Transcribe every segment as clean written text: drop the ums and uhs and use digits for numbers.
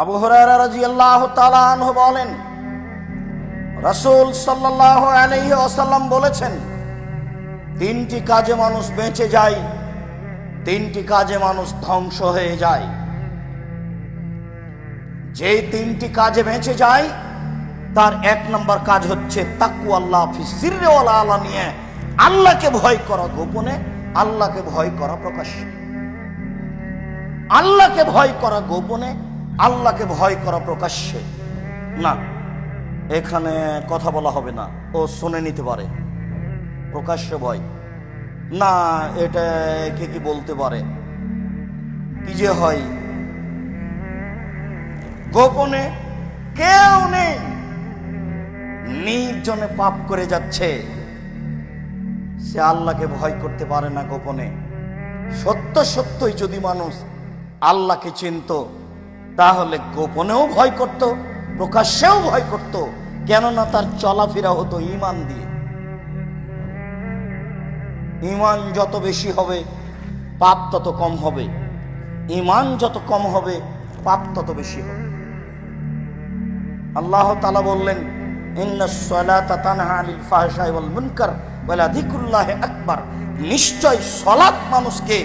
আবু হুরায়রা রাদিয়াল্লাহু তাআলা আনহু বলেন, রাসূল সাল্লাল্লাহু আলাইহি ওয়াসাল্লাম বলেছেন, তিনটি কাজে মানুষ বেঁচে যায়, তিনটি কাজে মানুষ ধ্বংস হয়ে যায়। যে তিনটি কাজে বেঁচে যায় তার এক নম্বর কাজ হচ্ছে তাকওয়াল্লাহ ফি সিররি ওয়াল আলানিয়া, আল্লাহকে ভয় করা গোপনে, আল্লাহকে ভয় করা প্রকাশ্যে। আল্লাহকে ভয় করা গোপনে, আল্লাহকে ভয় করা প্রকাশ্যে। না, এখানে কথা বলা হবে না, ও শুনে নিতে পারে। প্রকাশ্যে ভয় না, এটা কে কি বলতে পারে, কি যে হয়। গোপনে কেউ নেই, নির্জনে পাপ করে যাচ্ছে, সে আল্লাহকে ভয় করতে পারে না গোপনে। সত্য সত্যই যদি মানুষ আল্লাহকে চিনত, তাহলে গোপনেও ভয় করত, প্রকাশ্যেও ভয় করত। কেননা তার চলাফেরা হতো ঈমান দিয়ে। ঈমান যত বেশি হবে পাপ তত কম হবে, ঈমান যত কম হবে পাপ তত বেশি হবে। আল্লাহ তাআলা বললেন, ইন্নাস সালাতা তানহা আনিল ফাহশাই ওয়াল মুনকার ওয়া লাযিকরুল্লাহি আকবার। নিশ্চয় সালাত মানুষকে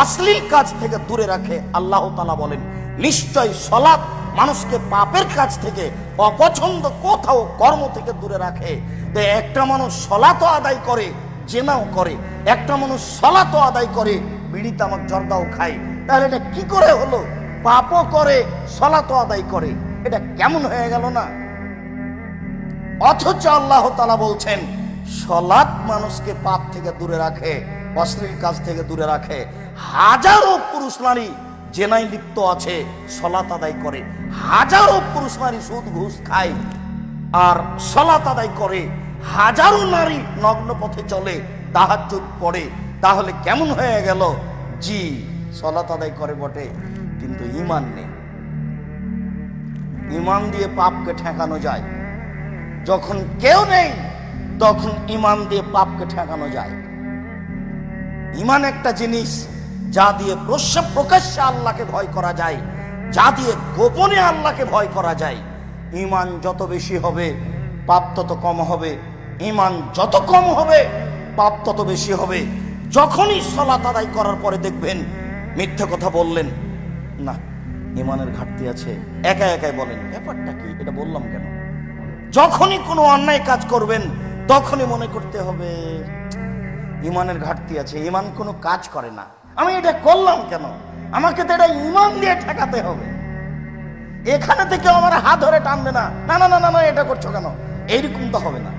অশ্লীল কাজ থেকে দূরে রাখে। আল্লাহ তাআলা বলেন, নিশ্চয় সালাত মানুষকে পাপের কাজ থেকে, অপছন্দ কোথাও কর্ম থেকে দূরে রাখে। তো একটা মানুষ সালাতও আদায় করে, জেনাও করে, একটা মানুষ সালাতও আদায় করে, বিড়ি তামাক জর্দাও খায়, তাহলে এটা কি করে হলো? পাপও করে, সালাতও আদায় করে, এটা কেমন হয়ে গেল না? অথচ আল্লাহ তাআলা বলছেন, সালাত মানুষকে পাপ থেকে দূরে রাখে, অশ্লীল কাজ থেকে দূরে রাখে। হাজারো পুরুষ নারী জেনায় লিপ্ত আছে, সালাত আদায় করে। হাজারো পুরুষ নারী সুদ ঘুষ খায় আর সালাত আদায় করে। হাজারো নারী নগ্ন পথে চলে, তাহাজ্জুদ পড়ে। তাহলে কেমন হয়ে গেল? জি, সালাত আদায় করে বটে, কিন্তু ঈমান নেই। ঈমান দিয়ে পাপকে ঠেকানো যায়। যখন কেউ নেই তখন ঈমান দিয়ে পাপকে ঠেকানো যায়। ঈমান একটা জিনিস যা দিয়ে প্রকাশ্যে আল্লাহকে ভয় করা যায়, যা দিয়ে গোপনে আল্লাহকে ভয় করা যায়। ঈমান যত বেশি হবে পাপ তত কম হবে, ঈমান যত কম হবে পাপ তত বেশি হবে। যখনই সালাত আদায় করার পরে দেখবেন মিথ্যা কথা বললেন, না ঈমানের ঘাটতি আছে, একাই বলেন ব্যাপারটা কি, এটা বললাম কেন? যখনই কোনো অন্যায় কাজ করবেন তখনই মনে করতে হবে ঈমানের ঘাটতি আছে, ঈমান কোনো কাজ করে না, আমি এটা করলাম কেন? আমাকে তো এটা ঈমান দিয়ে ঠেকাতে হবে। এখানে থেকে আমার হাত ধরে টানবে না, না না না না, এটা করছো কেন, এইরকম তো হবে না।